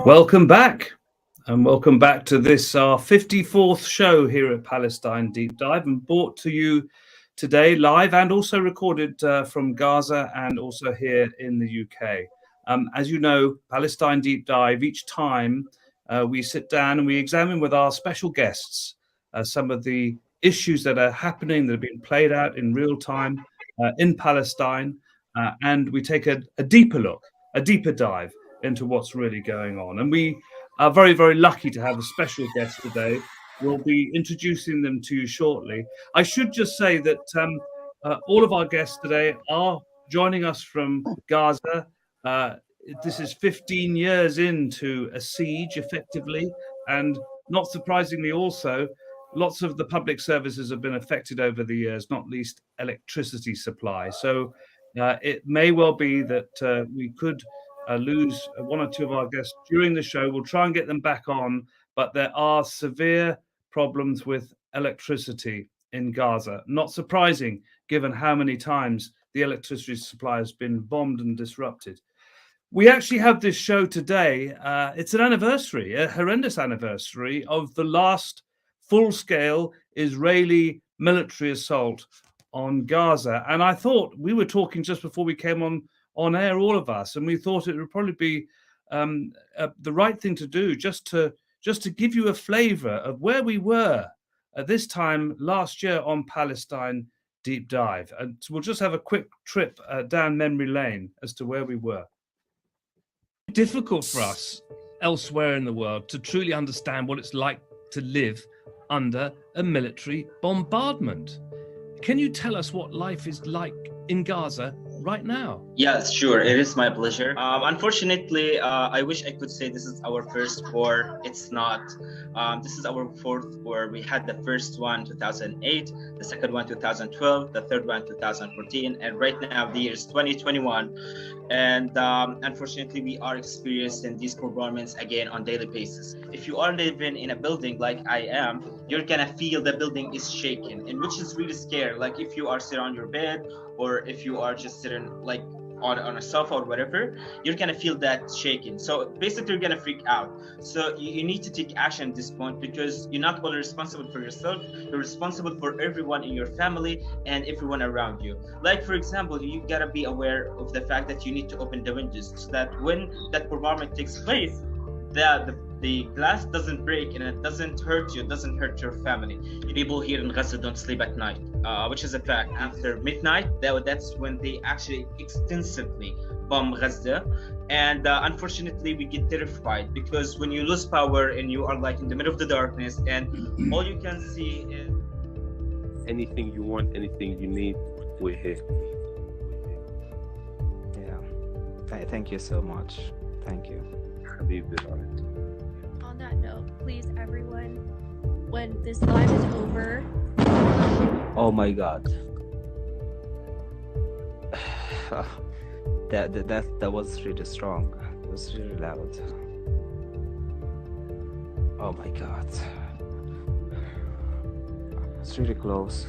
Welcome back, and welcome back to this, our 54th show here at Palestine Deep Dive, and brought to you today live and also recorded from Gaza and also here in the UK. As you know, Palestine Deep Dive, each time we sit down and we examine with our special guests some of the issues that are happening, that have been played out in real time in Palestine, and we take a deeper look, a deeper dive into what's really going on. And we are very, very lucky to have a special guest today. We'll be introducing them to you shortly. I should just say that all of our guests today are joining us from Gaza. This is 15 years into a siege, effectively, and not surprisingly also, lots of the public services have been affected over the years, not least electricity supply. So it may well be that we could lose one or two of our guests during the show. We'll try and get them back on, but there are severe problems with electricity in Gaza. Not surprising, given how many times the electricity supply has been bombed and disrupted. We actually have this show today. It's an anniversary, a horrendous anniversary of the last full-scale Israeli military assault on Gaza. And I thought, we were talking just before we came on air, all of us, and we thought it would probably be the right thing to do, just to give you a flavor of where we were at this time last year on Palestine Deep Dive. And we'll just have a quick trip down memory lane as to where we were. Difficult for us elsewhere in the world to truly understand what it's like to live under a military bombardment. Can you tell us what life is like in Gaza right now? Yes, sure. It is my pleasure. Unfortunately, I wish I could say this is our first war. It's not. This is our fourth war. We had the first one 2008, the second one 2012, the third one 2014, and right now the year is 2021. And unfortunately, we are experiencing these bombardments again on daily basis. If you are living in a building like I am, you're gonna feel the building is shaking, and which is really scary. Like if you are sitting on your bed, or if you are just sitting like on a sofa or whatever, you're gonna feel that shaking. So basically you're gonna freak out. So you need to take action at this point, because you're not only responsible for yourself, you're responsible for everyone in your family and everyone around you. Like for example, you gotta be aware of the fact that you need to open the windows, so that when that bombardment takes place, the glass doesn't break and it doesn't hurt you, it doesn't hurt your family. People here in Gaza don't sleep at night, which is a fact. After midnight, that's when they actually extensively bomb Gaza. And unfortunately, we get terrified, because when you lose power and you are like in the middle of the darkness and all you can see is... Anything you want, anything you need, we're here. Yeah. Thank you so much. Thank you. On that note, please, everyone, when this live is over... Oh my God. That was really strong. It was really loud. Oh my God. It's really close.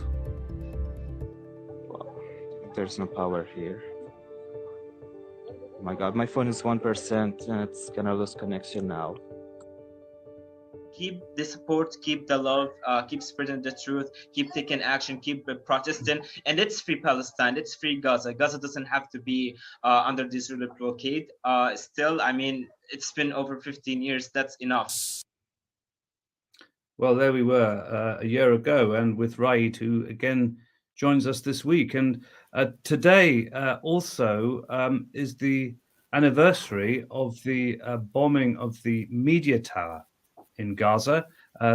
Wow. There's no power here. Oh my God, my phone is 1% and it's gonna lose connection now. Keep the support, keep the love, keep spreading the truth, keep taking action, keep protesting, and let's free Palestine, let's free Gaza. Gaza doesn't have to be under this Israeli blockade. Still, I mean, it's been over 15 years, that's enough. Well, there we were a year ago, and with Raed, who again joins us this week. And today also is the anniversary of the bombing of the media tower in Gaza.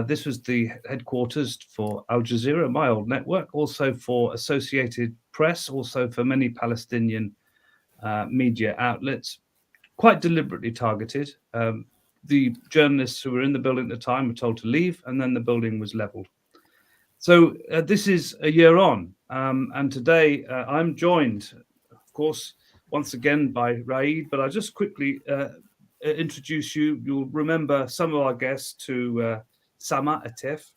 This was the headquarters for Al Jazeera, my old network, also for Associated Press, also for many Palestinian media outlets, quite deliberately targeted. The journalists who were in the building at the time were told to leave, and then the building was leveled. So this is a year on, and today I'm joined, of course, once again by Raed, but I'll just quickly introduce you. You'll remember some of our guests to Samah Atef,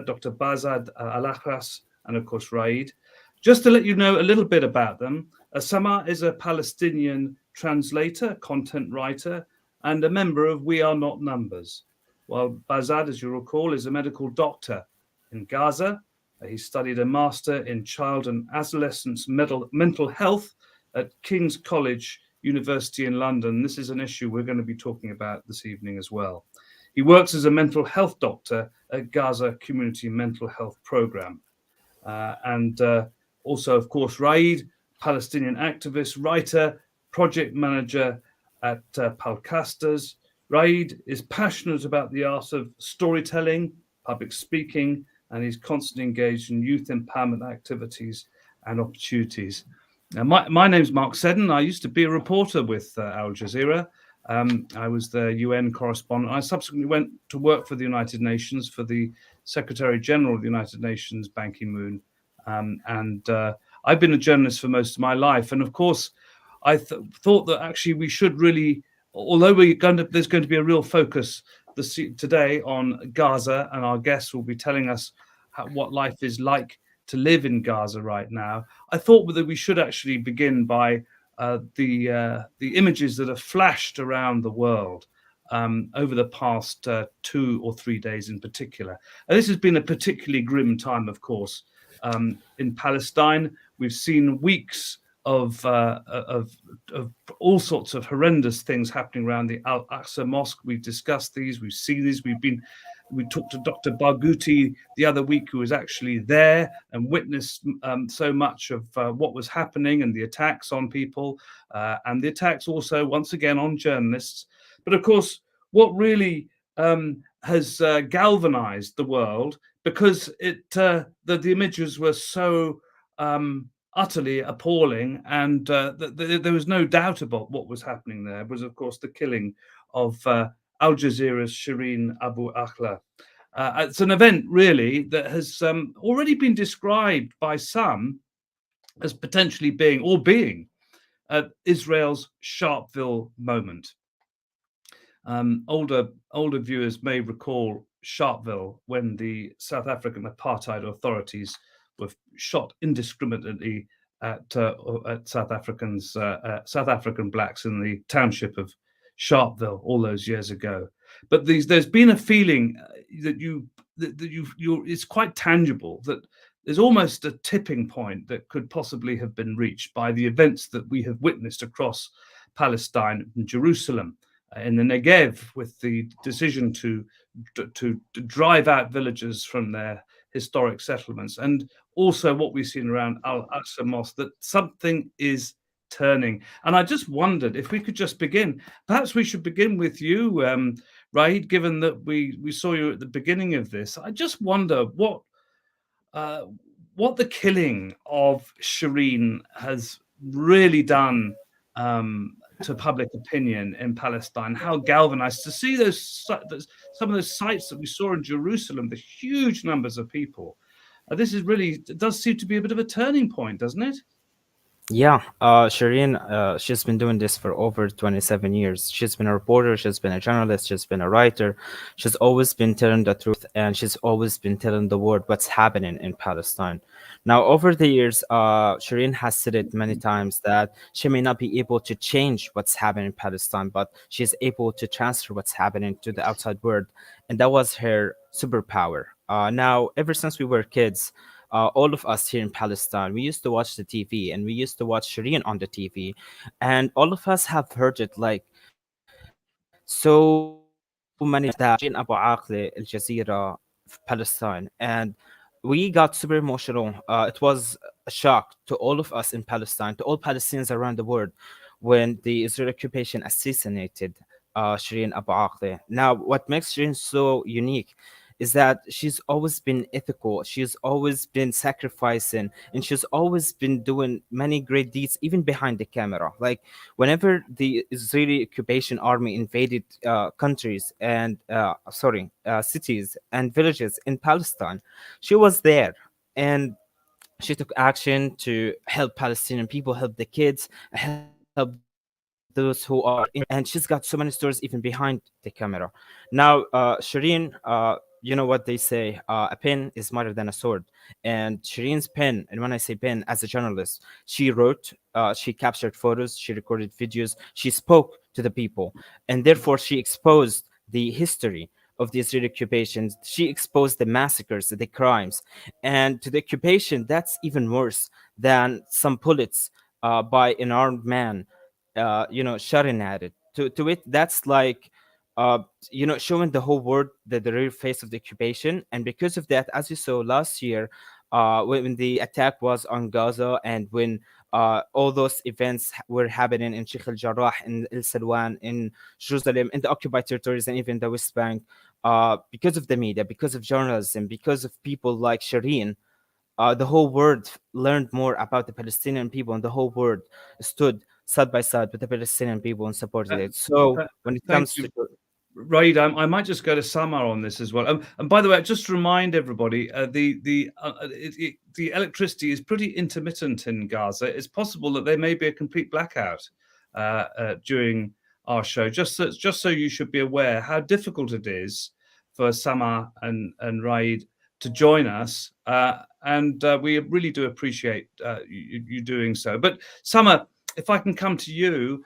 Dr. Bahzad Alakhras, and of course Raed. Just to let you know a little bit about them, Samah is a Palestinian translator, content writer, and a member of We Are Not Numbers. While Bahzad, as you recall, is a medical doctor in Gaza. He studied a master in child and adolescents mental health at King's College University in London. This is an issue we're going to be talking about this evening as well. He works as a mental health doctor at Gaza Community Mental Health Program. And also, of course, Raed, Palestinian activist, writer, project manager at Palestinians. Raed is passionate about the art of storytelling, public speaking, and he's constantly engaged in youth empowerment activities and opportunities. Now, my name's Mark Seddon. I used to be a reporter with Al Jazeera. I was the UN correspondent. I subsequently went to work for the United Nations, for the Secretary General of the United Nations, Ban Ki-moon. And I've been a journalist for most of my life. And of course, I thought that actually we should really, although there's going to be a real focus today on Gaza, and our guests will be telling us what life is like to live in Gaza right now, I thought that we should actually begin by the images that have flashed around the world over the past 2 or 3 days in particular. And this has been a particularly grim time, of course. In Palestine, we've seen weeks of all sorts of horrendous things happening around the Al-Aqsa Mosque. We've discussed these. We've seen these. We talked to Dr. Barghouti the other week, who was actually there and witnessed so much of what was happening and the attacks on people and the attacks also, once again, on journalists. But of course, what really has galvanized the world, because the images were so utterly appalling, and there was no doubt about what was happening there, was, of course, the killing of Al Jazeera's Shireen Abu Akleh. It's an event, really, that has already been described by some as potentially being Israel's Sharpeville moment. Older viewers may recall Sharpeville, when the South African apartheid authorities were shot indiscriminately at South African blacks in the township of Sharpeville all those years ago. But there's been a feeling that it's quite tangible, that there's almost a tipping point that could possibly have been reached by the events that we have witnessed across Palestine and Jerusalem, in the Negev, with the decision to drive out villagers from their historic settlements, and also what we've seen around Al-Aqsa Mosque, that something is turning. And I just wondered if we could just begin. Perhaps we should begin with you, Raed, given that we saw you at the beginning of this. I just wonder what the killing of Shireen has really done to public opinion in Palestine. How galvanized to see some of those sites that we saw in Jerusalem, the huge numbers of people. This is really, it does seem to be a bit of a turning point, doesn't it? Yeah, Shireen, she's been doing this for over 27 years. She's been a reporter, she's been a journalist, she's been a writer. She's always been telling the truth, and she's always been telling the world what's happening in Palestine. Now, over the years, Shireen has said it many times that she may not be able to change what's happening in Palestine, but she's able to transfer what's happening to the outside world. And that was her superpower. Now, ever since we were kids, all of us here in Palestine, we used to watch the TV, and we used to watch Shireen on the TV, and all of us have heard it like so many times that Shireen Abu Akleh, Al Jazeera, Palestine, and we got super emotional. It was a shock to all of us in Palestine, to all Palestinians around the world, when the Israeli occupation assassinated Shireen Abu Akleh. Now, what makes Shireen so unique is that she's always been ethical, she's always been sacrificing, and she's always been doing many great deeds, even behind the camera. Like, whenever the Israeli occupation army invaded countries and cities and villages in Palestine, she was there, and she took action to help Palestinian people, help the kids, help those who are in, and she's got so many stories even behind the camera. Now, Shireen, you know what they say, a pen is smarter than a sword. And Shireen's pen, and when I say pen, as a journalist, she wrote, she captured photos, she recorded videos, she spoke to the people, and therefore she exposed the history of the Israeli occupations. She exposed the massacres, the crimes, and to the occupation that's even worse than some bullets by an armed man, shooting at it. To it, that's like, uh, showing the whole world the real face of the occupation. And because of that, as you saw last year, when the attack was on Gaza, and when all those events were happening in Sheikh al-Jarrah, in El Salwan, in Jerusalem, in the occupied territories, and even the West Bank, because of the media, because of journalism, because of people like Shireen, the whole world learned more about the Palestinian people, and the whole world stood side by side with the Palestinian people and supported it. So when it Thank comes you, to Raed. I might just go to Samah on this as well. And by the way, just to remind everybody, the electricity is pretty intermittent in Gaza. It's possible that there may be a complete blackout during our show. Just so you should be aware how difficult it is for Samah and Raed to join us, and we really do appreciate you doing so. But Samah, if I can come to you,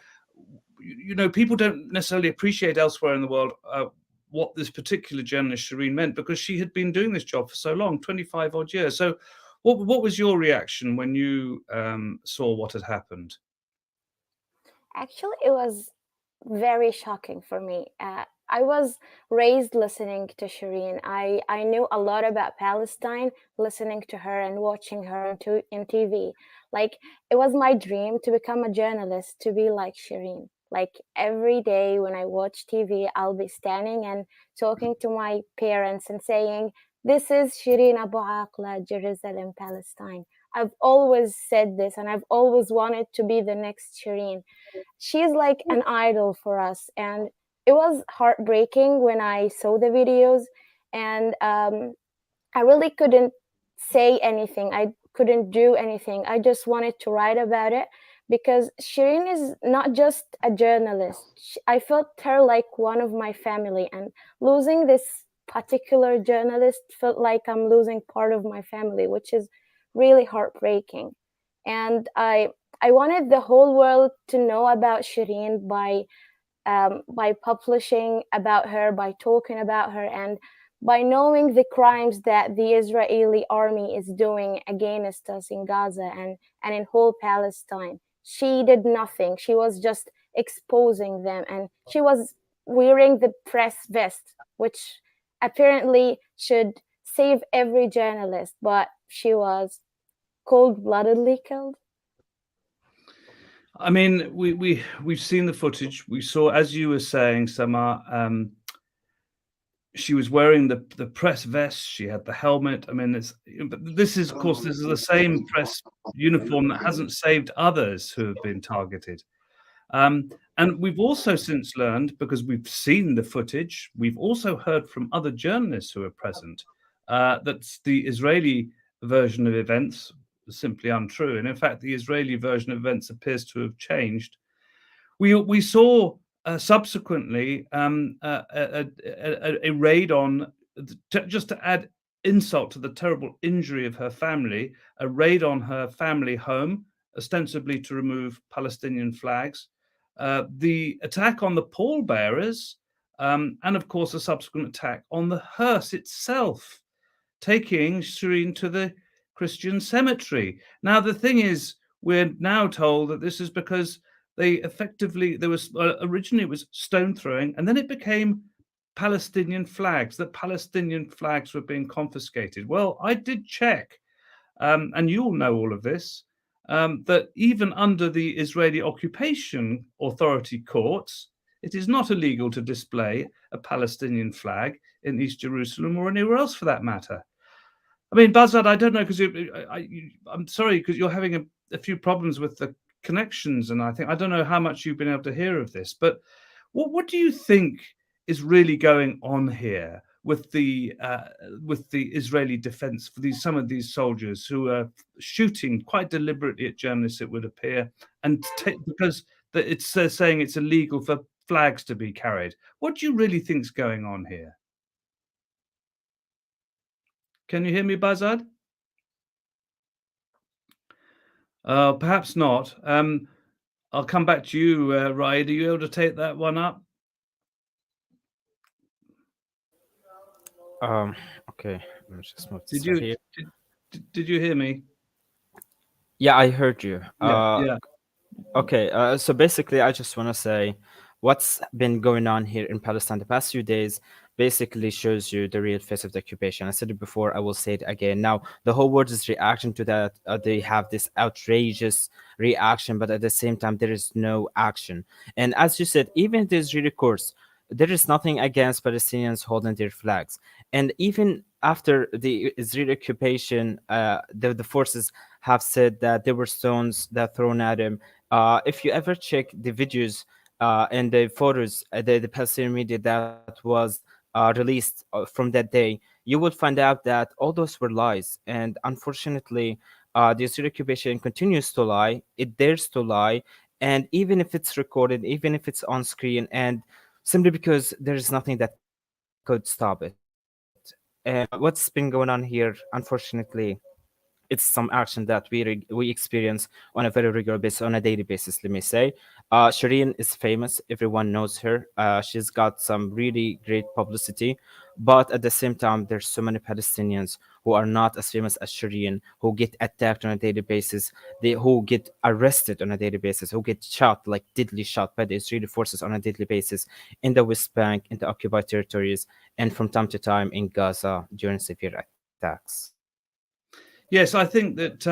people don't necessarily appreciate elsewhere in the world what this particular journalist Shireen meant, because she had been doing this job for so long, 25 odd years. So what was your reaction when you saw what had happened? Actually, it was very shocking for me. I was raised listening to Shireen. I knew a lot about Palestine, listening to her and watching her in TV. Like, it was my dream to become a journalist, to be like Shireen. Like, every day when I watch TV, I'll be standing and talking to my parents and saying, "This is Shireen Abu Akleh, Jerusalem, Palestine." I've always said this, and I've always wanted to be the next Shireen. She's like an idol for us, and it was heartbreaking when I saw the videos. And I really couldn't say anything. I couldn't do anything. I just wanted to write about it, because Shireen is not just a journalist. I felt her like one of my family, and losing this particular journalist felt like I'm losing part of my family, which is really heartbreaking. And I wanted the whole world to know about Shireen by publishing about her, by talking about her, and by knowing the crimes that the Israeli army is doing against us in Gaza and in whole Palestine. She did nothing. She was just exposing them, and she was wearing the press vest, which apparently should save every journalist, but she was cold-bloodedly killed. I mean, we've seen the footage. We saw, as you were saying, Samah, she was wearing the press vest. She had the helmet. I mean, but this is, of course, this is the same press uniform that hasn't saved others who have been targeted. And we've also since learned, because we've seen the footage, we've also heard from other journalists who are present, that the Israeli version of events was simply untrue. And in fact, the Israeli version of events appears to have changed. We saw subsequently a raid on, just to add insult to the terrible injury of her family, a raid on her family home, ostensibly to remove Palestinian flags, the attack on the pallbearers, and of course a subsequent attack on the hearse itself, taking Shireen to the Christian cemetery. Now, the thing is, we're now told that this is because they effectively, there was originally it was stone throwing, and then it became Palestinian flags, that Palestinian flags were being confiscated. Well, I did check, and you all know all of this, that even under the Israeli occupation authority courts, it is not illegal to display a Palestinian flag in East Jerusalem or anywhere else for that matter. I mean, Bahzad, I don't know, because I'm sorry, because you're having a few problems with the connections, and I don't know how much you've been able to hear of this, but what do you think is really going on here with the Israeli defense for some of these soldiers who are shooting quite deliberately at journalists, it would appear, and because it's saying it's illegal for flags to be carried? What do you really think is going on here? Can you hear me, Bahzad? Perhaps not. I'll come back to you, Raed. Are you able to take that one up? Okay, let me just move Did this you right here. did you hear me? Yeah, I heard you. Yeah. Okay, so basically, I just want to say what's been going on here in Palestine the past few days basically shows you the real face of the occupation. I said it before, I will say it again. Now, the whole world is reacting to that. They have this outrageous reaction, but at the same time, there is no action. And as you said, even the Israeli courts, there is nothing against Palestinians holding their flags. And even after the Israeli occupation, the forces have said that there were stones that thrown at him. If you ever check the videos and the photos, the Palestinian media that was released from that day, you would find out that all those were lies. And unfortunately, the Israeli occupation continues to lie. It dares to lie. And even if it's recorded, even if it's on screen, and simply because there is nothing that could stop it. And what's been going on here, unfortunately, it's some action that we experience on a very regular basis, on a daily basis, let me say. Shireen is famous, everyone knows her. She's got some really great publicity, but at the same time, there's so many Palestinians who are not as famous as Shireen, who get attacked on a daily basis, who get arrested on a daily basis, who get shot, like deadly shot by the Israeli forces on a daily basis in the West Bank, in the occupied territories, and from time to time in Gaza during severe attacks. Yes, I think that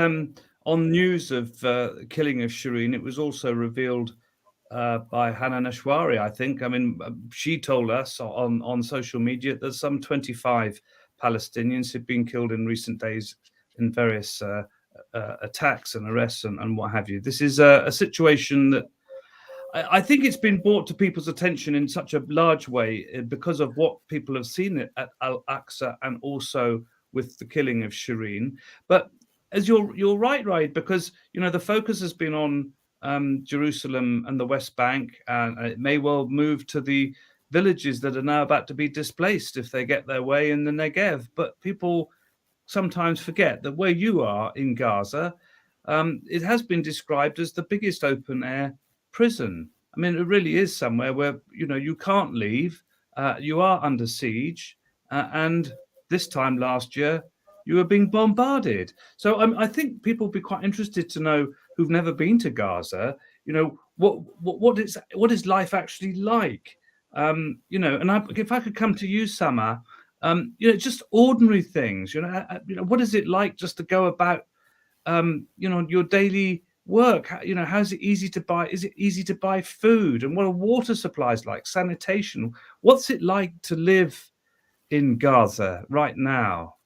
on news of the killing of Shireen, it was also revealed by Hannah Nashwari, I think. I mean, she told us on social media that some 25 Palestinians had been killed in recent days in various attacks and arrests and what have you. This is a situation that I think it's been brought to people's attention in such a large way because of what people have seen at Al-Aqsa and also with the killing of Shireen. But as you're right, because the focus has been on Jerusalem and the West Bank, and it may well move to the villages that are now about to be displaced if they get their way in the Negev. But people sometimes forget that where you are in Gaza, it has been described as the biggest open air prison. I mean, it really is somewhere where you can't leave. You are under siege, and this time last year you were being bombarded. So I think people will be quite interested to know, who've never been to Gaza, what is life actually like? And if I could come to you, Samah, just ordinary things. What is it like just to go about your daily work? How's it easy to buy? Is it easy to buy food? And what are water supplies like? Sanitation? What's it like to live in Gaza right now?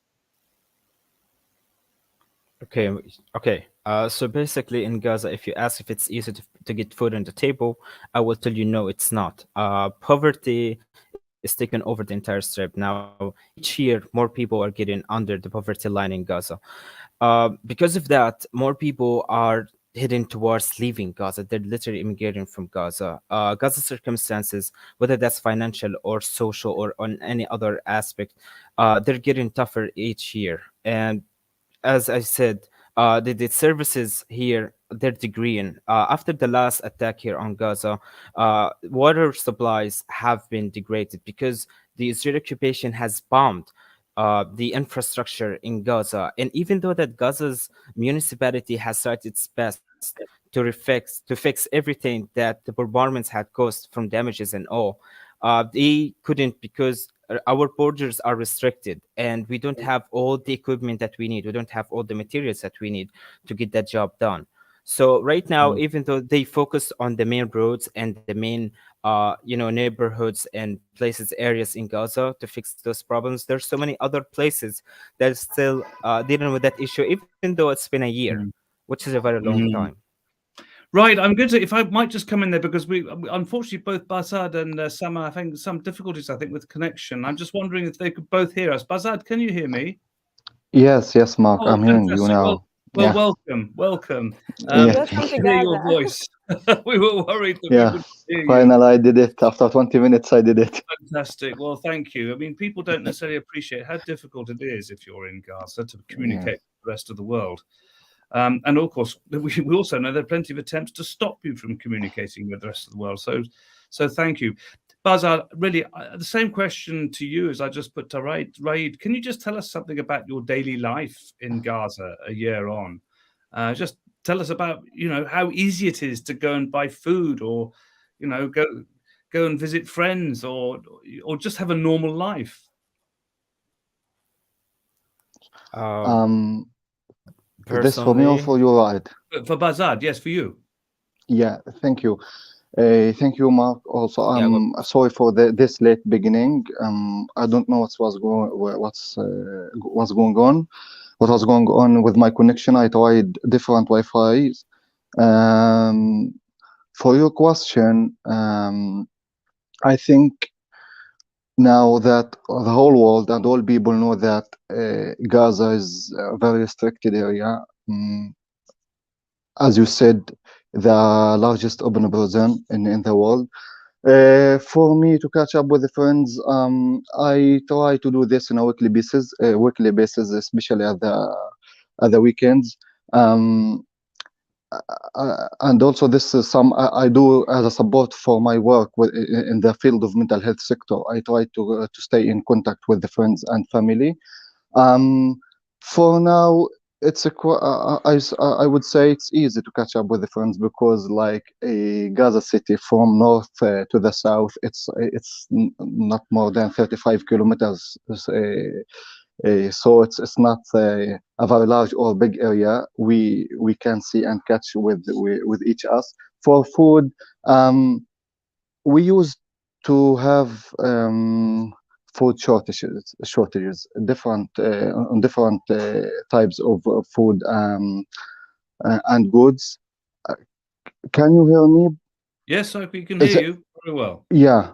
Okay. So basically, in Gaza, if you ask if it's easy to get food on the table, I will tell you no, it's not. Poverty is taking over the entire strip. Now, each year, more people are getting under the poverty line in Gaza. Because of that, more people are heading towards leaving Gaza. They're literally immigrating from Gaza. Gaza circumstances, whether that's financial or social or on any other aspect, they're getting tougher each year. And as I said, the services here, they're degrading. After the last attack here on Gaza, water supplies have been degraded because the Israeli occupation has bombed the infrastructure in Gaza. And even though that Gaza's municipality has tried its best to fix everything that the bombardments had caused from damages and all, they couldn't because our borders are restricted and we don't have all the equipment that we need. We don't have all the materials that we need to get that job done. So right now, even though they focus on the main roads and the main neighborhoods and places, areas in Gaza to fix those problems, there's so many other places that are still dealing with that issue, even though it's been a year, which is a very long time. Right, I'm going to, if I might just come in there, because we unfortunately both Bahzad and Samah are having some difficulties, I think, with connection. I'm just wondering if they could both hear us. Bahzad, can you hear me? Yes, Mark, Oh, I'm hearing you fantastic. now. Well, welcome. Yeah. Welcome to Hear your Gaza. voice. We were worried that we Yeah, wouldn't hear you. finally I did it. After 20 minutes, I did it. Fantastic. Well, thank you. I mean, people don't necessarily appreciate how difficult it is if you're in Gaza to communicate with the rest of the world. And of course, we also know there are plenty of attempts to stop you from communicating with the rest of the world. So thank you. Bahzad, really, the same question to you as I just put to Raed. Can you just tell us something about your daily life in Gaza a year on? Just tell us about, how easy it is to go and buy food, or, go and visit friends, or just have a normal life. This for me or for you, Raed? For Bahzad, yes, for you. Yeah, thank you. Thank you, Mark. Also, I'm sorry for this late beginning. I don't know what's going on. What was going on with my connection? I tried different Wi-Fi's. For your question, I think now that the whole world and all people know that Gaza is a very restricted area. As you said, the largest open prison in the world. For me to catch up with the friends, I try to do this on a weekly basis, especially at the weekends. And also this is I do as a support for my work in the field of mental health sector. I try to stay in contact with the friends and family. For now, it's I would say it's easy to catch up with the friends, because like a Gaza City from north to the south, it's not more than 35 kilometers. So it's not a very large or big area. We can see and catch with each us. For food, we used to have food shortages, different on different types of food and goods. Can you hear me? Yes, we can hear you very well. Yeah.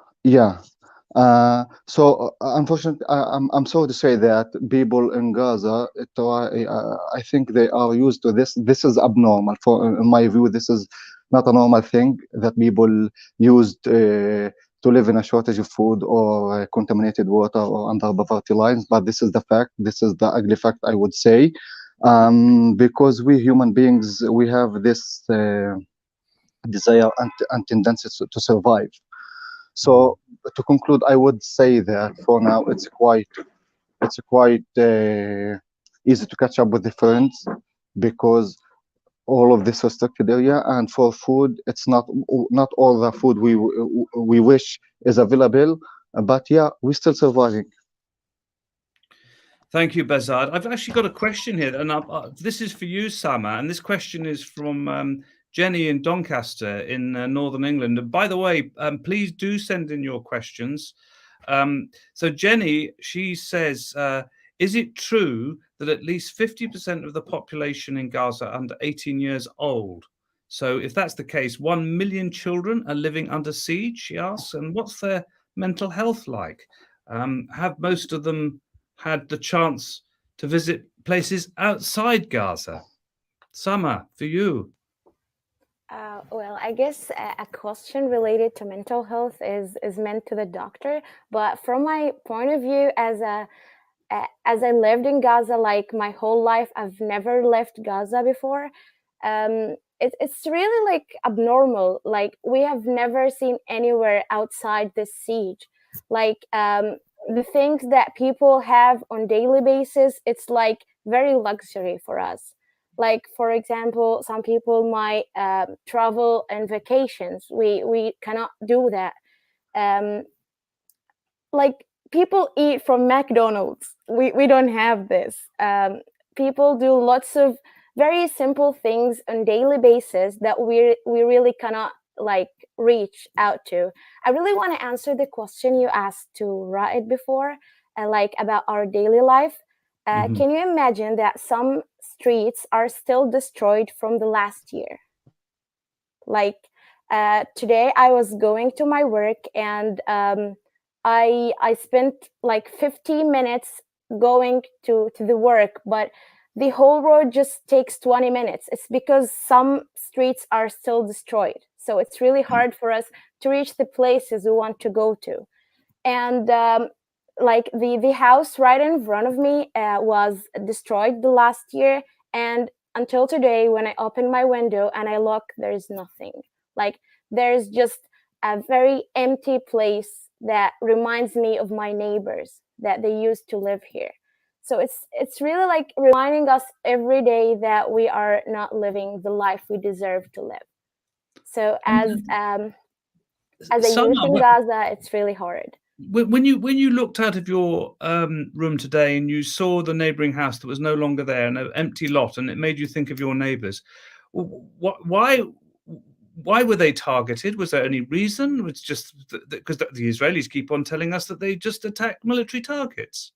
So unfortunately, I'm sorry to say that people in Gaza, I think they are used to this. This is abnormal. In my view, this is not a normal thing that people used to live in a shortage of food or contaminated water or under poverty lines. But this is the fact. This is the ugly fact, I would say, because we human beings, we have this desire and tendency to survive. So to conclude, I would say that for now it's quite easy to catch up with the friends, because all of this restricted area, and for food, it's not all the food we wish is available, but yeah, we're still surviving. Thank you, Bahzad. I've actually got a question here, and this is for you, Samah, and this question is from Jenny in Doncaster in Northern England. And by the way, please do send in your questions. So Jenny, she says, is it true that at least 50% of the population in Gaza are under 18 years old? So if that's the case, 1 million children are living under siege, she asks, and what's their mental health like? Have most of them had the chance to visit places outside Gaza? Samah, for you. Well, I guess a question related to mental health is meant to the doctor. But from my point of view, as I lived in Gaza like my whole life, I've never left Gaza before. It's really like abnormal. Like we have never seen anywhere outside this siege. Like the things that people have on daily basis, it's like very luxury for us. Like, for example, some people might travel on vacations. We cannot do that. Like, people eat from McDonald's. We don't have this. People do lots of very simple things on daily basis that we really cannot like reach out to. I really want to answer the question you asked to Raed before, like about our daily life. Can you imagine that some streets are still destroyed from the last year? Like today I was going to my work, and I spent like 15 minutes going to the work, but the whole road just takes 20 minutes. It's because some streets are still destroyed. So it's really hard for us to reach the places we want to go to. And like the house right in front of me was destroyed the last year. And until today, when I open my window and I look, there's nothing. Like there's just a very empty place that reminds me of my neighbors that they used to live here. So it's really like reminding us every day that we are not living the life we deserve to live. So as a youth in Gaza, it's really hard. When you looked out of your room today and you saw the neighboring house that was no longer there, an empty lot, and it made you think of your neighbors, why were they targeted? Was there any reason? It's just because the Israelis keep on telling us that they just attack military targets.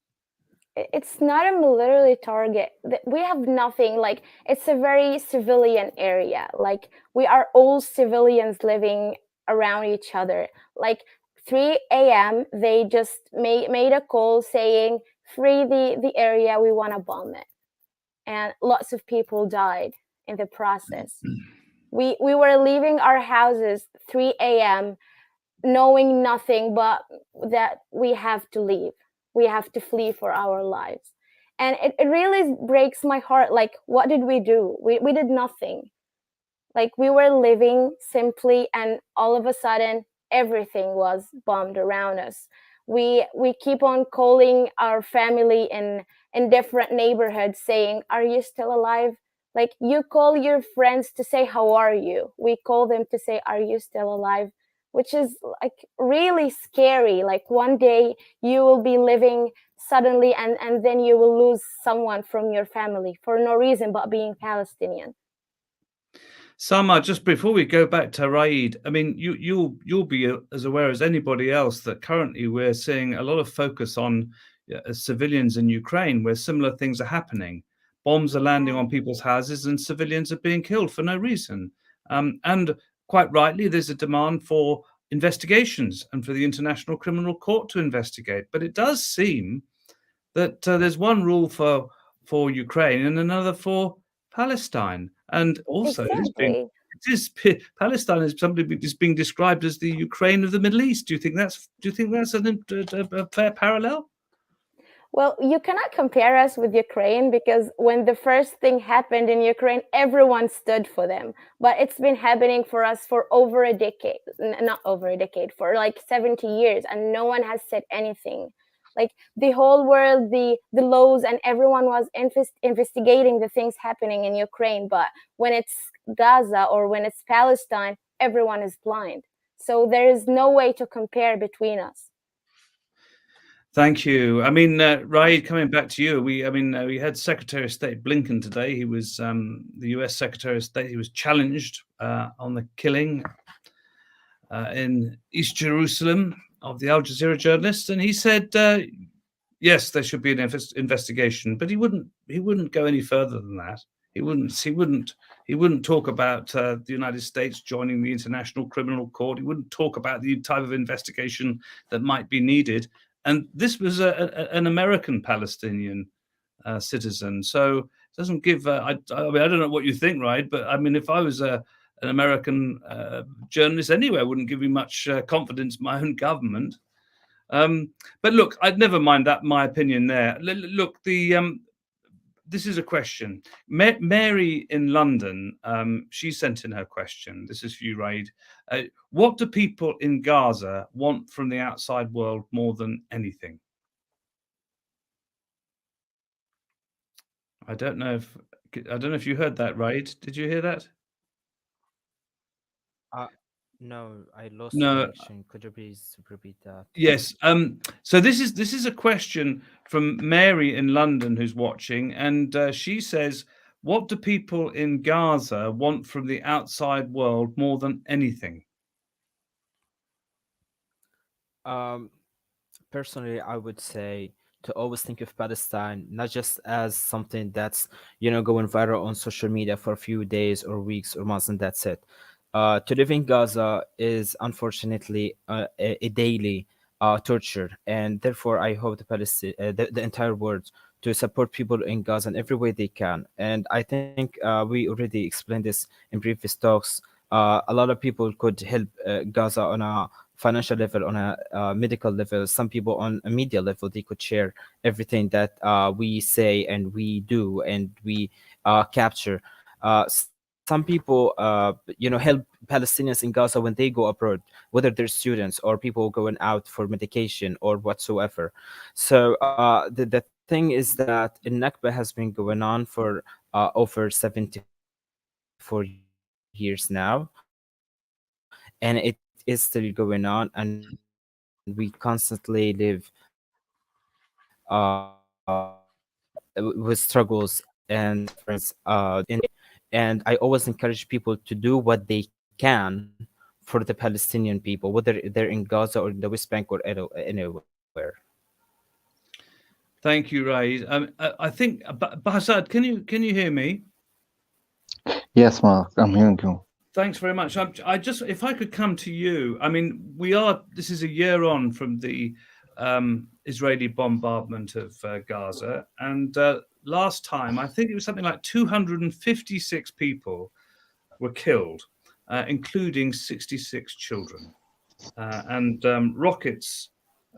It's not a military target. We have nothing. Like, it's a very civilian area. Like, we are all civilians living around each other. Like 3 a.m. they just made a call saying, free the area, we want to bomb it. And lots of people died in the process. We were leaving our houses 3 a.m. knowing nothing but that we have to leave. We have to flee for our lives. And it really breaks my heart. Like, what did we do? We did nothing. Like, we were living simply, and all of a sudden, everything was bombed around us. We keep on calling our family in different neighborhoods saying, are you still alive? Like, you call your friends to say, how are you? We call them to say, are you still alive? Which is like really scary. Like, one day you will be living suddenly and then you will lose someone from your family for no reason but being Palestinian. Samah, just before we go back to Raed, I mean, you'll be as aware as anybody else that currently we're seeing a lot of focus on civilians in Ukraine, where similar things are happening. Bombs are landing on people's houses and civilians are being killed for no reason. And quite rightly, there's a demand for investigations and for the International Criminal Court to investigate. But it does seem that there's one rule for Ukraine and another for Palestine. And also, exactly. Palestine is being described as the Ukraine of the Middle East. Do you think that's a fair parallel? Well, you cannot compare us with Ukraine because when the first thing happened in Ukraine, everyone stood for them. But it's been happening for us for over a decade, not over a decade, for like 70 years, and no one has said anything. Like, the whole world, the laws, and everyone was investigating the things happening in Ukraine. But when it's Gaza or when it's Palestine, everyone is blind. So there is no way to compare between us. Thank you. I mean, Raed, coming back to you, we had Secretary of State Blinken today. He was the US Secretary of State. He was challenged on the killing in East Jerusalem of the Al Jazeera journalist, and he said, yes, there should be an investigation, but he wouldn't go any further than that. He wouldn't talk about the United States joining the International Criminal Court. He wouldn't talk about the type of investigation that might be needed. And this was an American Palestinian citizen. So it doesn't give. I don't know what you think, right? But I mean, if I was an American journalist anywhere, I wouldn't give me much confidence in my own government. But look, I'd never mind that. My opinion there. Look, this is a question. Mary in London, she sent in her question. This is for you, Raed. What do people in Gaza want from the outside world more than anything? I don't know if you heard that, Raed. Did you hear that? No, I lost No. connection. Could you please repeat that? Yes. So this is a question from Mary in London who's watching, and she says, "What do people in Gaza want from the outside world more than anything?" Personally, I would say to always think of Palestine not just as something that's going viral on social media for a few days or weeks or months, and that's it. To live in Gaza is unfortunately a daily torture, and therefore I hope the entire world to support people in Gaza in every way they can. And I think we already explained this in previous talks. A lot of people could help Gaza on a financial level, on a medical level. Some people on a media level, they could share everything that we say and we do and we capture. Some people, help Palestinians in Gaza when they go abroad, whether they're students or people going out for medication or whatsoever. So the thing is that Nakba has been going on for over 74 years now, and it is still going on, and we constantly live with struggles and sufferings with sufferings and I always encourage people to do what they can for the Palestinian people, whether they're in Gaza or in the West Bank or anywhere. Thank you, Raed. I think Bahzad, can you hear me? Yes, Mark, I'm hearing you. Thanks very much. I just, if I could come to you, I mean, this is a year on from the Israeli bombardment of Gaza. And last time, I think it was something like 256 people were killed, including 66 children. And rockets,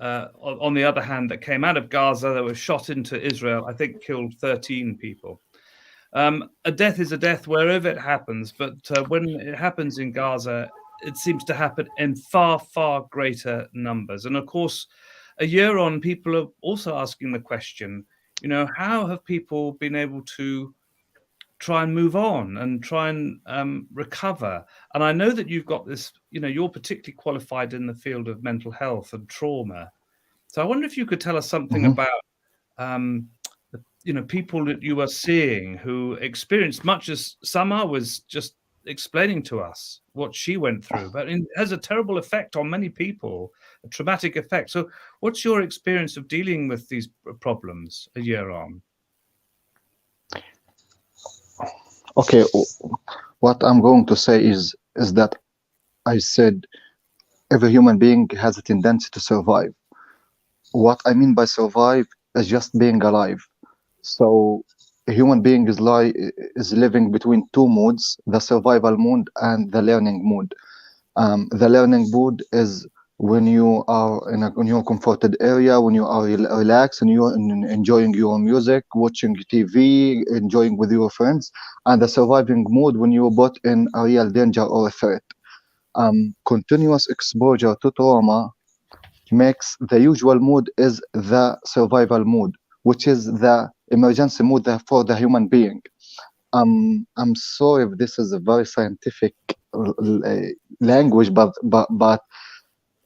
on the other hand, that came out of Gaza that were shot into Israel, I think killed 13 people. A death is a death wherever it happens, but when it happens in Gaza, it seems to happen in far, far greater numbers. And of course, a year on, people are also asking the question, how have people been able to try and move on and try and recover? And I know that you've got this, you're particularly qualified in the field of mental health and trauma. So I wonder if you could tell us something about people that you are seeing who experienced much as Samah was just explaining to us what she went through, but it has a terrible effect on many people, a traumatic effect. So what's your experience of dealing with these problems a year on? Okay, what I'm going to say is that I said every human being has a tendency to survive. What I mean by survive is just being alive. So a human being is living between two moods, the survival mood and the learning mood. The learning mood is when you are in your comforted area, when you are relaxed and you're enjoying your music, watching TV, enjoying with your friends, and the surviving mood when you're both in a real danger or a threat. Continuous exposure to trauma makes the usual mood is the survival mood, which is the emergency mood for the human being. I'm sorry if this is a very scientific language, but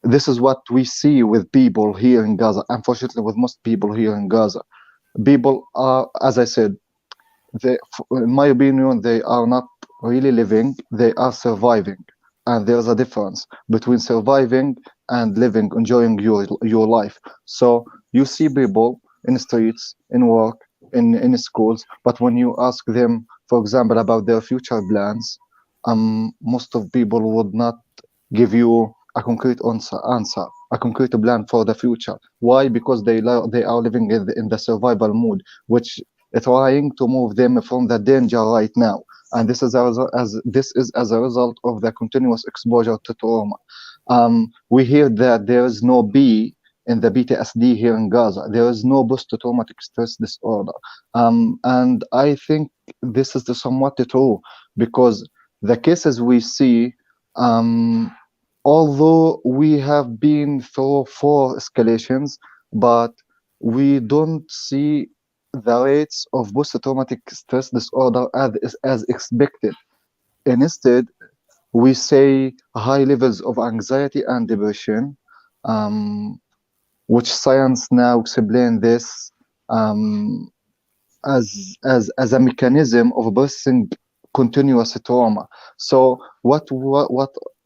this is what we see with people here in Gaza. Unfortunately, with most people here in Gaza, people are, as I said, in my opinion, they are not really living; they are surviving, and there's a difference between surviving and living, enjoying your life. So you see people in the streets, in work, in schools, but when you ask them, for example, about their future plans, most of people would not give you a concrete answer, a concrete plan for the future. Why? Because they are living in the survival mood, which is trying to move them from the danger right now. And this is as a result of the continuous exposure to trauma. We hear that there is no B in the PTSD here in Gaza. There is no post-traumatic stress disorder. And I think this is somewhat true, because the cases we see, although we have been through 4 escalations, but we don't see the rates of post-traumatic stress disorder as expected. Instead, we say high levels of anxiety and depression, which science now explain this as a mechanism of processing continuous trauma. So what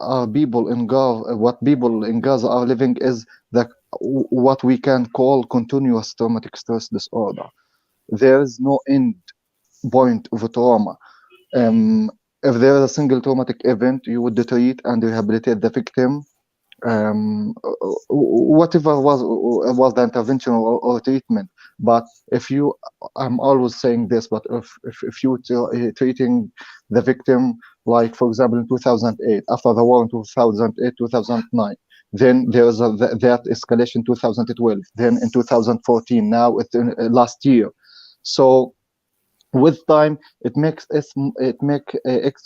are people in Gaza? What people in Gaza are living is what we can call continuous traumatic stress disorder. There is no end point of trauma. If there is a single traumatic event, you would treat and rehabilitate the victim whatever was the intervention or treatment. But if you, I'm always saying this, but if you treating the victim, like for example in 2008, after the war in 2008 2009, then there was that escalation 2012, then in 2014, now it's last year. So with time it makes it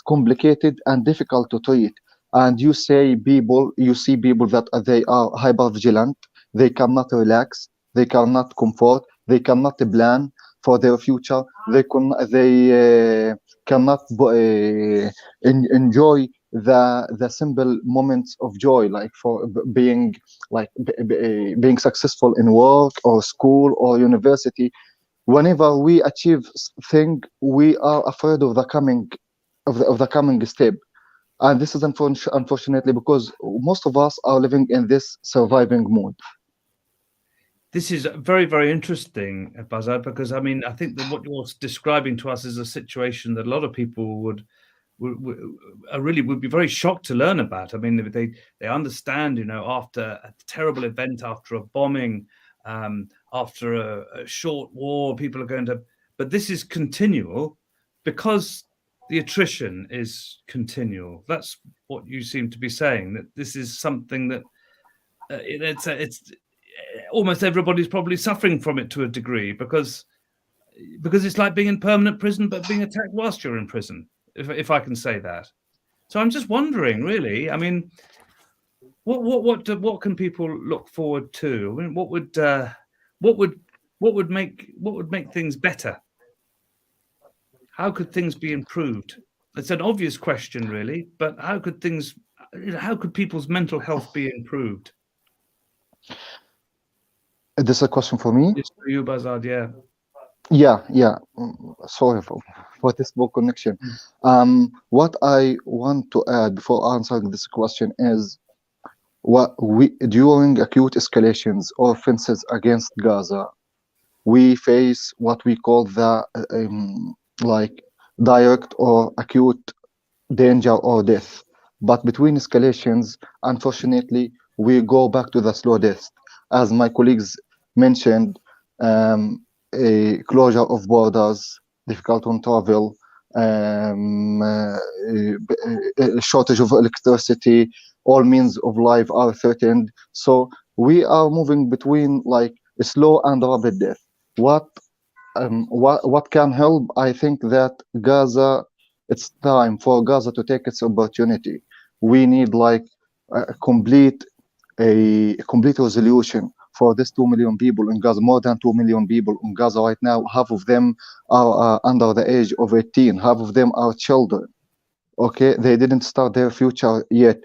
complicated and difficult to treat. And you see people that they are hyper vigilant, they cannot relax, they cannot comfort, they cannot plan for their future, they cannot enjoy the simple moments of joy, like for being being successful in work or school or university. Whenever we achieve thing, we are afraid of the coming of the coming step. And this is unfortunately because most of us are living in this surviving mode. This is very, very interesting, Bahzad, because I mean, I think that what you're describing to us is a situation that a lot of people would be very shocked to learn about. I mean, they understand, you know, after a terrible event, after a bombing, after a short war, people are going to, but this is continual because the attrition is continual. That's what you seem to be saying, that this is something that it's almost everybody's probably suffering from it to a degree, because it's like being in permanent prison but being attacked whilst you're in prison, if I can say that. So I'm just wondering, really, I mean, what can people look forward to? I mean, what would make things better? How could things be improved? It's an obvious question, really, but how could people's mental health be improved? Is this a question for me? It's for you, Bahzad, yeah. Yeah. Sorry for this poor connection. What I want to add before answering this question is during acute escalations or offenses against Gaza, we face what we call the like direct or acute danger or death. But between escalations, unfortunately, we go back to the slow death. As my colleagues mentioned, a closure of borders, difficult on travel, a shortage of electricity, all means of life are threatened. So we are moving between like a slow and rapid death. What can help? I think that Gaza, it's time for Gaza to take its opportunity. We need like a complete resolution for this 2 million people in Gaza, more than 2 million people in Gaza right now. Half of them are under the age of 18. Half of them are children. Okay, they didn't start their future yet.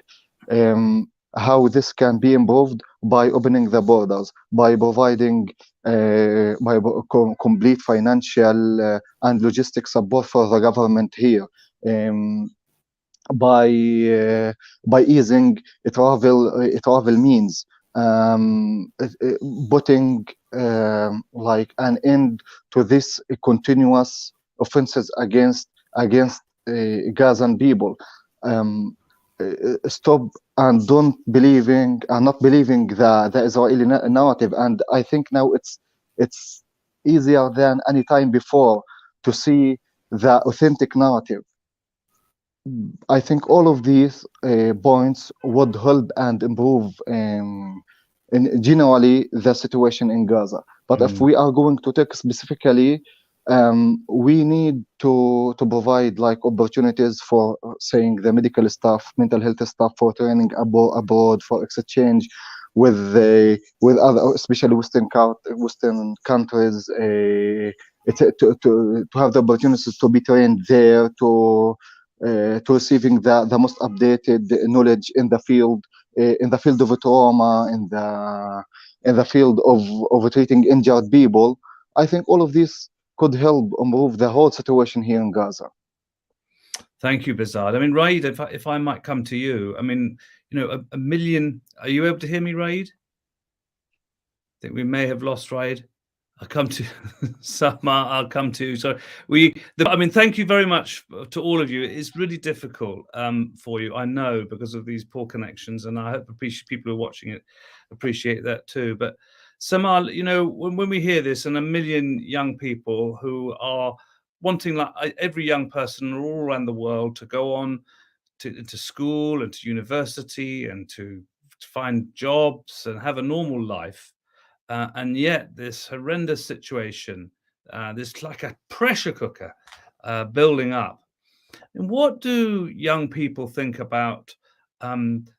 How this can be improved? By opening the borders, by providing complete financial and logistic support for the government here, by easing travel means, putting like an end to this continuous offenses against Gazan people. Stop and not believing the Israeli narrative. And I think now it's easier than any time before to see the authentic narrative. I think all of these points would help and improve in generally the situation in Gaza. But if we are going to take specifically, we need to provide like opportunities for saying the medical staff, mental health staff, for training abroad, for exchange with other, especially Western countries, to have the opportunities to be trained there, to receiving the most updated knowledge in the field of trauma, in the field of treating injured people. I think all of this could help improve the whole situation here in Gaza. Thank you, Bahzad. I mean, Raed, if I might come to you, I mean, you know, a million. Are you able to hear me, Raed? I think we may have lost Raed. I'll come to Samah. I'll come to. So I mean, thank you very much to all of you. It's really difficult for you, I know, because of these poor connections, and I hope people who are watching it appreciate that too. But Samah, you know, when we hear this, and a million young people who are wanting, like every young person all around the world, to go on to school and to university and to find jobs and have a normal life. And yet this horrendous situation, this like a pressure cooker building up. And what do young people think about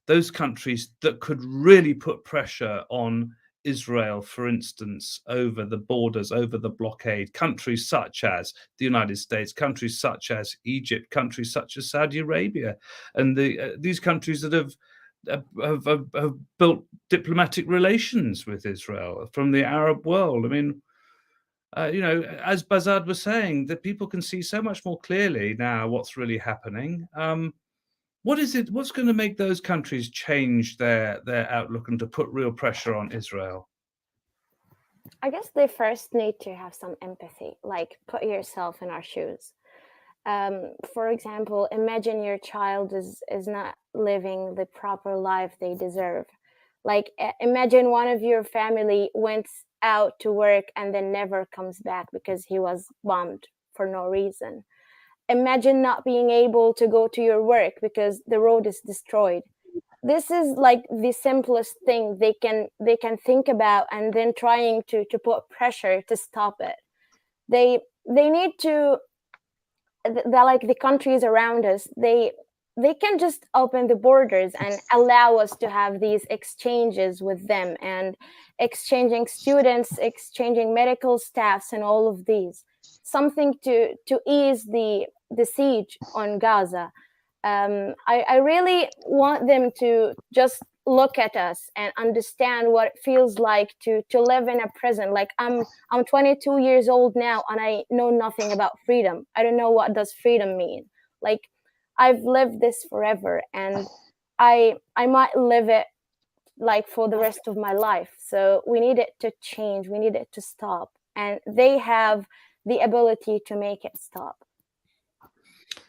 those countries that could really put pressure on Israel, for instance, over the borders, over the blockade? Countries such as the United States, countries such as Egypt, countries such as Saudi Arabia, and these countries that have built diplomatic relations with Israel from the Arab world. I mean, you know, as Bahzad was saying, that people can see so much more clearly now what's really happening. What is it? What's going to make those countries change their outlook and to put real pressure on Israel? I guess they first need to have some empathy, like put yourself in our shoes. For example, imagine your child is not living the proper life they deserve. Like imagine one of your family went out to work and then never comes back because he was bombed for no reason. Imagine not being able to go to your work because the road is destroyed. This is like the simplest thing they can think about, and then trying to put pressure to stop it. They need to, they're like the countries around us, they can just open the borders and allow us to have these exchanges with them, and exchanging students, exchanging medical staffs, and all of these, something to ease the siege on Gaza. I really want them to just look at us and understand what it feels like to live in a prison. Like I'm 22 years old now, and I know nothing about freedom. I don't know what does freedom mean. Like I've lived this forever, and I might live it like for the rest of my life. So we need it to change. We need it to stop, and they have the ability to make it stop.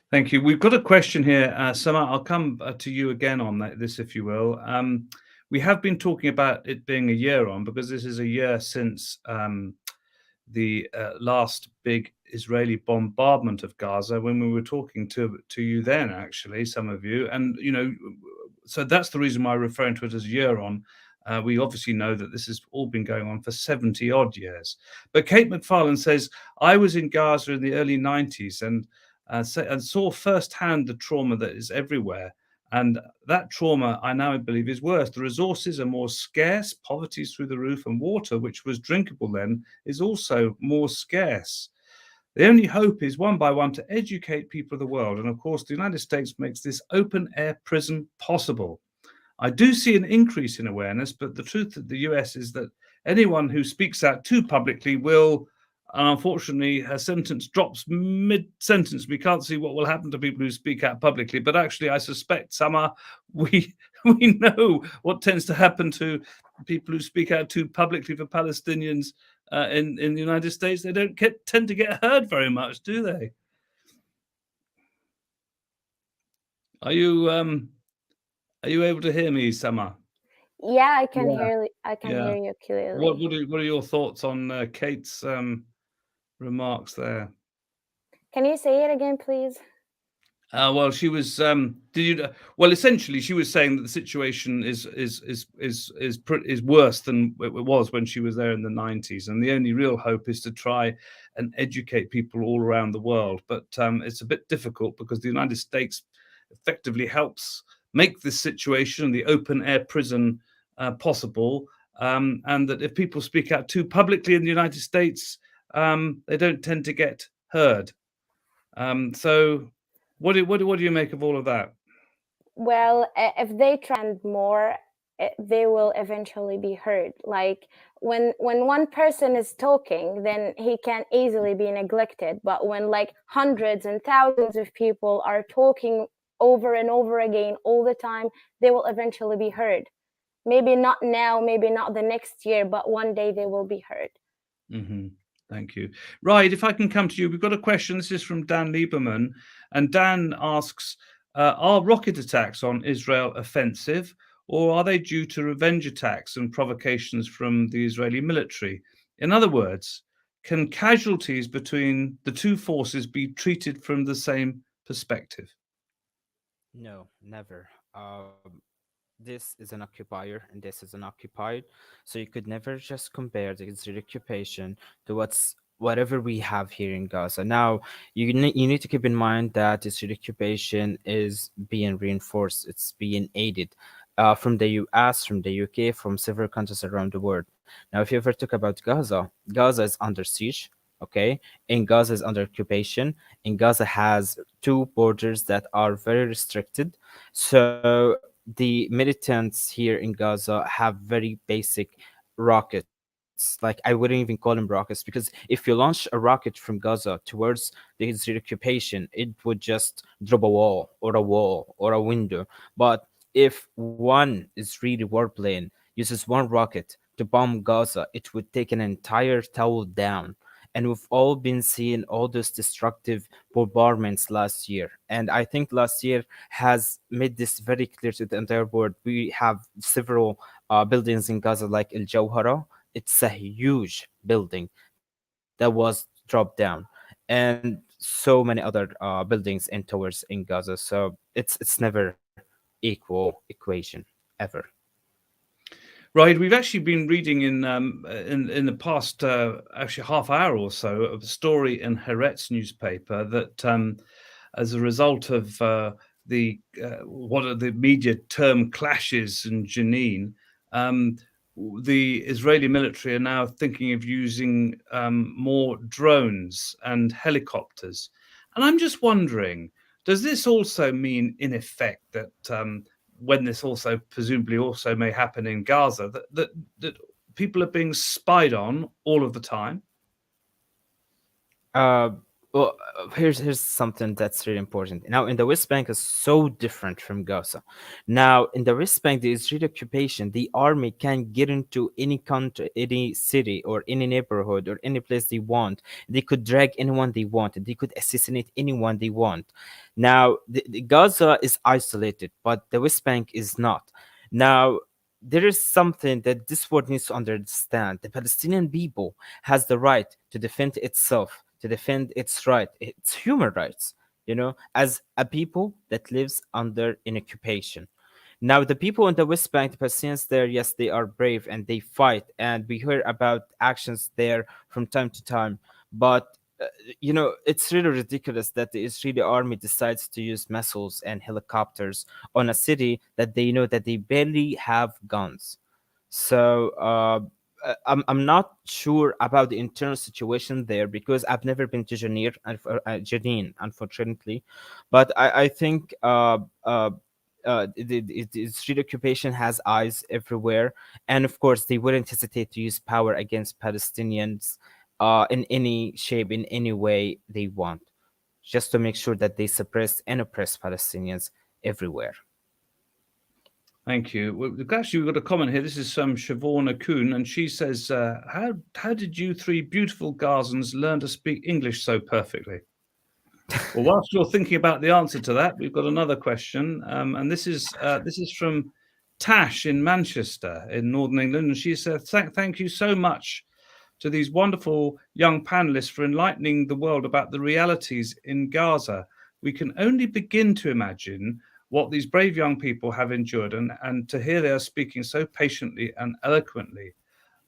Thank you. We've got a question here, Samah. I'll come to you again on this, if you will. We have been talking about it being a year on, because this is a year since the last big Israeli bombardment of Gaza, when we were talking to you then, actually, some of you. And, you know, so that's the reason why I'm referring to it as a year on. We obviously know that this has all been going on for 70 odd years. But Kate McFarlane says, I was in Gaza in the early 90s and saw firsthand the trauma that is everywhere. And that trauma, I now believe, is worse. The resources are more scarce, poverty is through the roof, and water, which was drinkable then, is also more scarce. The only hope is one by one to educate people of the world. And of course, the United States makes this open air prison possible. I do see an increase in awareness, but the truth of the US is that anyone who speaks out too publicly will, unfortunately, her sentence drops mid-sentence. We can't see what will happen to people who speak out publicly, but actually, I suspect, Samah, we know what tends to happen to people who speak out too publicly for Palestinians in the United States. They don't tend to get heard very much, do they? Are you able to hear me, Samah? Yeah, I can hear. I can hear you clearly. What are your thoughts on Kate's remarks there? Can you say it again, please? Well, she was. Well, essentially, she was saying that the situation is worse than it was when she was there in the 90s, and the only real hope is to try and educate people all around the world. But it's a bit difficult because the United States effectively helps make this situation, the open air prison, possible, and that if people speak out too publicly in the United States, they don't tend to get heard. So, what do you make of all of that? Well, if they trend more, they will eventually be heard. Like when one person is talking, then he can easily be neglected. But when like hundreds and thousands of people are talking over and over again all the time, they will eventually be heard. Maybe not now, maybe not the next year, but one day they will be heard. Thank you. Right, if I can come to you, we've got a question. This is from Dan Lieberman, and Dan asks, are rocket attacks on Israel offensive, or are they due to revenge attacks and provocations from the Israeli military? In other words, can casualties between the two forces be treated from the same perspective? No, never. This is an occupier and this is an occupied, so you could never just compare the Israeli occupation to whatever we have here in Gaza. Now, you need to keep in mind that Israeli occupation is being reinforced, it's being aided from the US, from the UK, from several countries around the world. Now, if you ever talk about Gaza, Gaza is under siege. Okay, in Gaza is under occupation. In Gaza has two borders that are very restricted. So the militants here in Gaza have very basic rockets. Like, I wouldn't even call them rockets, because if you launch a rocket from Gaza towards the Israeli occupation, it would just drop a wall or a window. But if one Israeli warplane uses one rocket to bomb Gaza, it would take an entire tower down. And we've all been seeing all those destructive bombardments last year. And I think last year has made this very clear to the entire world. We have several buildings in Gaza, like El Jawhara. It's a huge building that was dropped down, and so many other buildings and towers in Gaza. So it's never equal equation ever. Right, we've actually been reading in the past actually half hour or so of a story in Haaretz newspaper that as a result of what are the media term clashes in Jenin, the Israeli military are now thinking of using more drones and helicopters. And I'm just wondering, does this also mean, in effect, that when this also presumably also may happen in Gaza, that people are being spied on all of the time? Uh, well, here's something that's really important. Now, in the West Bank is so different from Gaza. Now, in the West Bank, the Israeli occupation, the army can get into any country, any city, or any neighborhood, or any place they want. They could drag anyone they want. They could assassinate anyone they want. Now, the Gaza is isolated, but the West Bank is not. Now, there is something that this world needs to understand. The Palestinian people has the right to defend itself, to defend its right, its human rights, as a people that lives under an occupation. Now, the people in the West Bank, the Palestinians there, yes, they are brave and they fight, and we hear about actions there from time to time. But it's really ridiculous that the Israeli army decides to use missiles and helicopters on a city that they know that they barely have guns. So I'm not sure about the internal situation there, because I've never been to Jenin, unfortunately. But I think the Israeli occupation has eyes everywhere, and of course they wouldn't hesitate to use power against Palestinians in any shape, in any way they want, just to make sure that they suppress and oppress Palestinians everywhere. Thank you. Actually, we've got a comment here. This is Siobhan Kuhn, and she says, how did you three beautiful Gazans learn to speak English so perfectly? Well, whilst you're thinking about the answer to that, we've got another question, and this is from Tash in Manchester, in Northern England, and she says, "Thank you so much to these wonderful young panelists for enlightening the world about the realities in Gaza. We can only begin to imagine what these brave young people have endured, and to hear they are speaking so patiently and eloquently.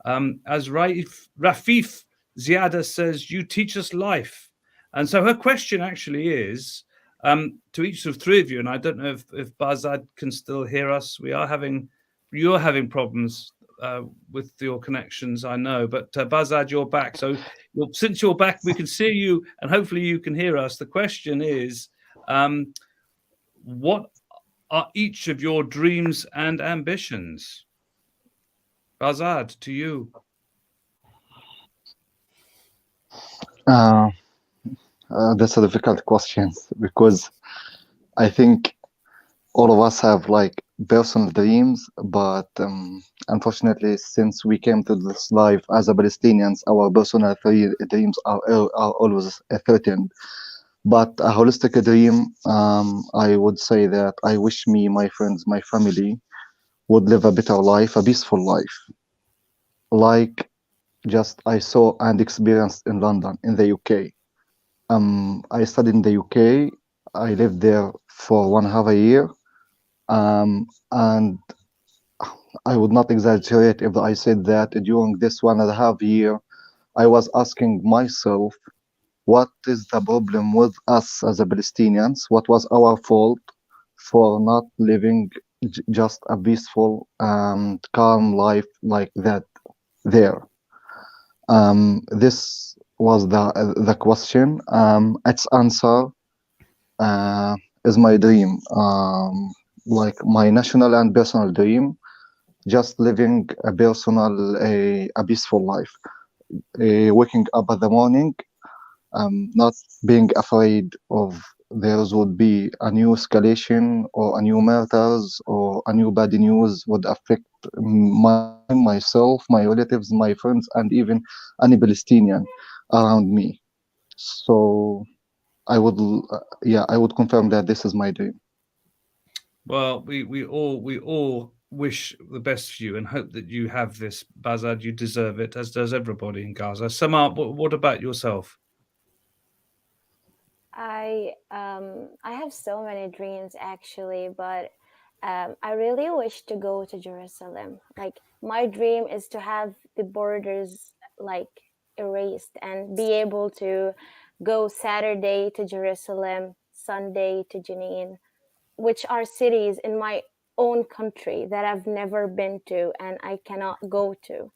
As Rafif Ziada says, you teach us life." And so her question actually is to each of three of you, and I don't know if Bahzad can still hear us. You're having problems with your connections, I know, but Bahzad, you're back. So since you're back, we can see you, and hopefully you can hear us. The question is, what are each of your dreams and ambitions? Bahzad, to you. That's a difficult question, because I think all of us have like personal dreams, but unfortunately, since we came to this life as a Palestinians, our personal dreams are always threatened. But a holistic dream, I would say that I wish me, my friends, my family would live a better life, a peaceful life, like just I saw and experienced in London, in the UK. I studied in the UK. I lived there for 1.5 years. And I would not exaggerate if I said that during this 1.5 year, I was asking myself, what is the problem with us as a Palestinians? What was our fault for not living just a peaceful and calm life like that there? This was the question. Its answer is my dream, like my national and personal dream, just living a peaceful life, waking up in the morning, not being afraid of there would be a new escalation or a new matters or a new bad news would affect myself, my relatives, my friends, and even any Palestinian around me. So I would, yeah, I would confirm that this is my dream. Well, we all wish the best for you and hope that you have this, Bahzad. You deserve it, as does everybody in Gaza. Samah, what about yourself? I have so many dreams actually, but I really wish to go to Jerusalem. Like my dream is to have the borders like erased and be able to go Saturday to Jerusalem, Sunday to Jenin, which are cities in my own country that I've never been to and I cannot go to.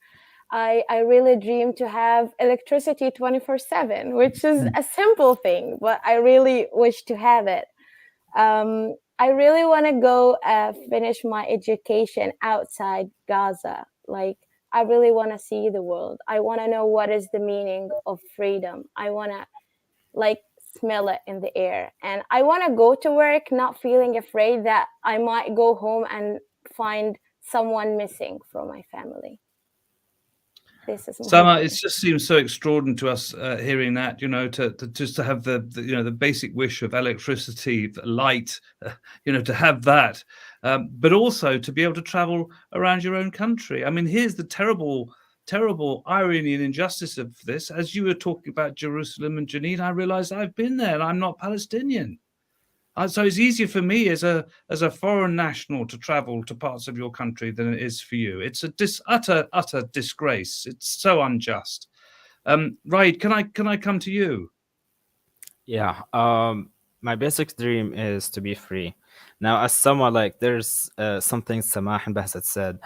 I really dream to have electricity 24/7, which is a simple thing, but I really wish to have it. I really want to go finish my education outside Gaza. Like, I really want to see the world. I want to know what is the meaning of freedom. I want to like smell it in the air. And I want to go to work not feeling afraid that I might go home and find someone missing from my family. This is my Samah, dream. it just seems so extraordinary to us hearing that, to just to have the the basic wish of electricity, light, to have that, but also to be able to travel around your own country. I mean, here's the terrible irony and injustice of this. As you were talking about Jerusalem and Jenin, I realized I've been there and I'm not Palestinian. So it's easier for me as a foreign national to travel to parts of your country than it is for you. It's a utter disgrace. It's so unjust. Raed, can I come to you? Yeah. My basic dream is to be free. Now, as someone like there's something Samah and Bahzad said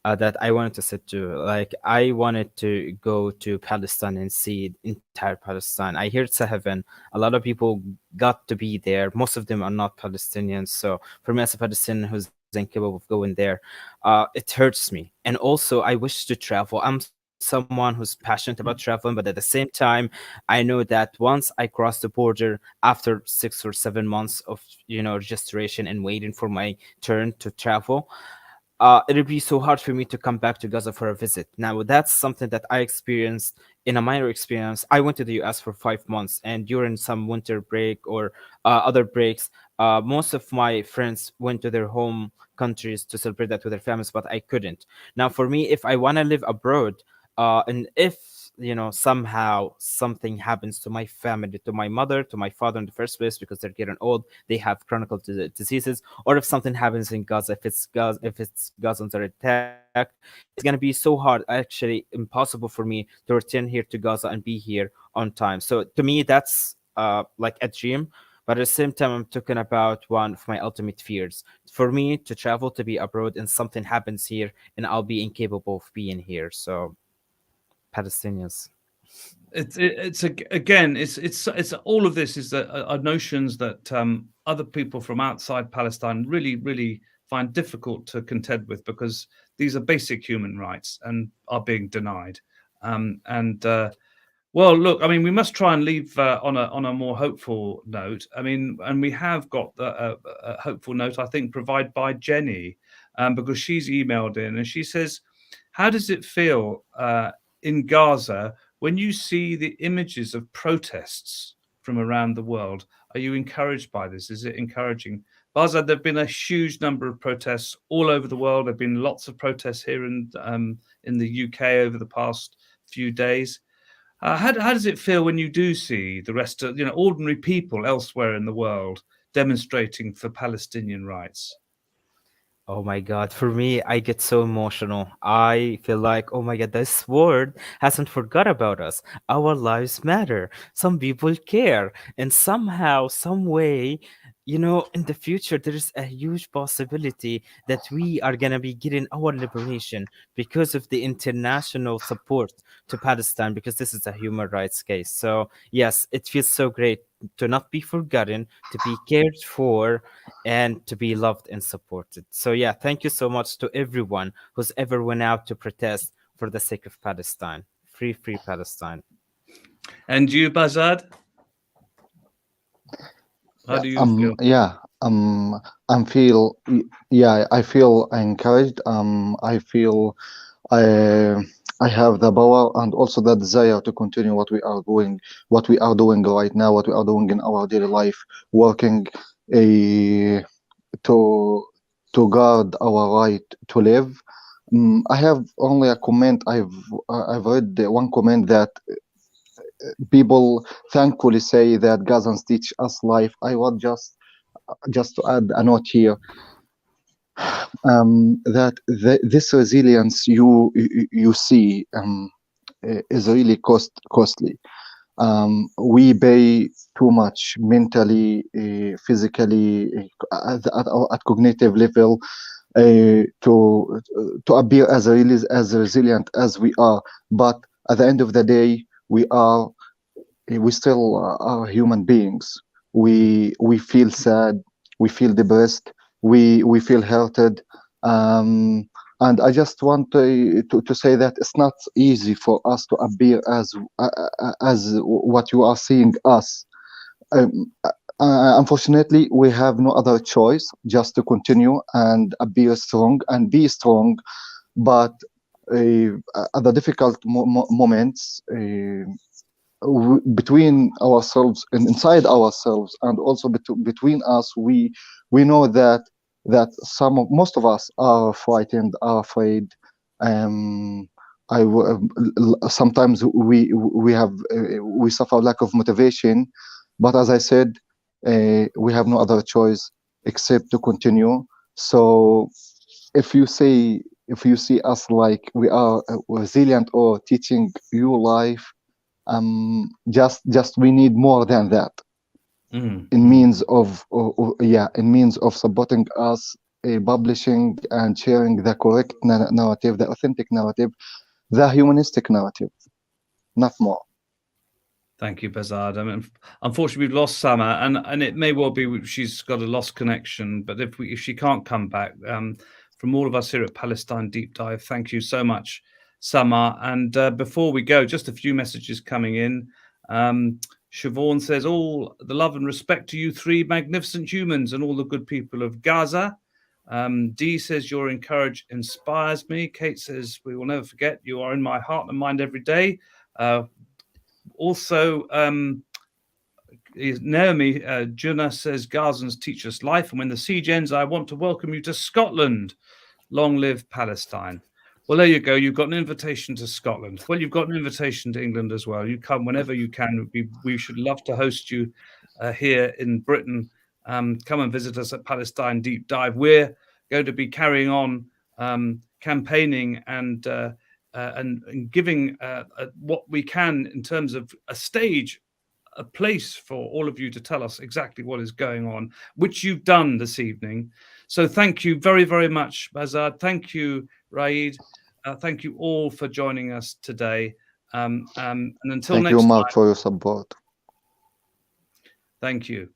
that I wanted to sit to. Like I wanted to go to Palestine and see entire Palestine. I hear it's a heaven. A lot of people got to be there. Most of them are not Palestinians. So for me as a Palestinian who's incapable of going there, it hurts me. And also I wish to travel. I'm someone who's passionate about traveling, but at the same time, I know that once I cross the border after 6 or 7 months of registration and waiting for my turn to travel, it'll be so hard for me to come back to Gaza for a visit. Now, that's something that I experienced in a minor experience. I went to the US for 5 months, and during some winter break or other breaks, most of my friends went to their home countries to celebrate that with their families, but I couldn't. Now, for me, if I want to live abroad, and if somehow something happens to my family, to my mother, to my father in the first place, because they're getting old, they have chronic diseases, or if something happens in Gaza, if it's Gazans are attacked, it's gonna be so hard, actually impossible for me to return here to Gaza and be here on time. So to me, that's like a dream. But at the same time, I'm talking about one of my ultimate fears. For me to travel, to be abroad, and something happens here, and I'll be incapable of being here. So Palestinians. It's all of this is that are notions that other people from outside Palestine really find difficult to contend with, because these are basic human rights and are being denied. Well, look, I mean, we must try and leave on a more hopeful note. I mean, and we have got a hopeful note, I think, provided by Jenny, because she's emailed in and she says, "How does it feel in Gaza when you see the images of protests from around the world? Are you encouraged by this? Is it encouraging?" Bahzad, there've been a huge number of protests all over the world. There've been lots of protests here in the UK over the past few days. How does it feel when you do see the rest of, ordinary people elsewhere in the world demonstrating for Palestinian rights? Oh my God, for me, I get so emotional. I feel like, oh my God, this world hasn't forgot about us. Our lives matter. Some people care. And somehow, some way, in the future, there is a huge possibility that we are going to be getting our liberation because of the international support to Palestine, because this is a human rights case. So, yes, it feels so great to not be forgotten, to be cared for, and to be loved and supported. So yeah, thank you so much to everyone who's ever went out to protest for the sake of Palestine. Free Palestine. And you, Bahzad? How do you feel? I feel encouraged. I feel I I have the power and also the desire to continue what we are doing right now, what we are doing in our daily life, working a to guard our right to live. I have only a comment. I've read one comment that people thankfully say that Gazans teach us life. I want just to add a note here, that this resilience you see is really costly. We pay too much mentally, physically, at cognitive level, to appear as resilient as we are. But at the end of the day, we still are human beings. We feel sad, we feel depressed, we feel hurted, and I just want to say that it's not easy for us to appear as what you are seeing us. Um, Unfortunately, we have no other choice just to continue and appear strong and be strong. But at the difficult moments, between ourselves and inside ourselves, and also between us, we know that most of us are frightened, are afraid. um Sometimes we suffer lack of motivation, but as I said, we have no other choice except to continue. So if you see us like we are resilient or teaching you life, just we need more than that, in means of in means of supporting us, publishing and sharing the correct narrative, the authentic narrative, the humanistic narrative, not more. Thank you, Bahzad. I mean, unfortunately, we've lost Samah, and it may well be she's got a lost connection. But if she can't come back, from all of us here at Palestine Deep Dive, thank you so much, Samah. And before we go, just a few messages coming in. Siobhan says, "All the love and respect to you three magnificent humans and all the good people of Gaza." Dee says, "Your encourage inspires me." Kate says, "We will never forget. You are in my heart and mind every day." Also, Naomi Junna says, "Gazans teach us life, and when the siege ends, I want to welcome you to Scotland. Long live Palestine." Well, there you go. You've got an invitation to Scotland. Well, you've got an invitation to England as well. You come whenever you can. We should love to host you here in Britain. Come and visit us at Palestine Deep Dive. We're going to be carrying on campaigning and giving what we can in terms of a stage, a place for all of you to tell us exactly what is going on, which you've done this evening. So thank you very, very much, Bahzad. Thank you, Raed. Thank you all for joining us today. And until Thank next you, Mark, time, for your support. thank you.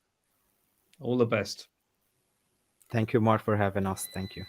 All the best. Thank you, Mark, for having us. Thank you.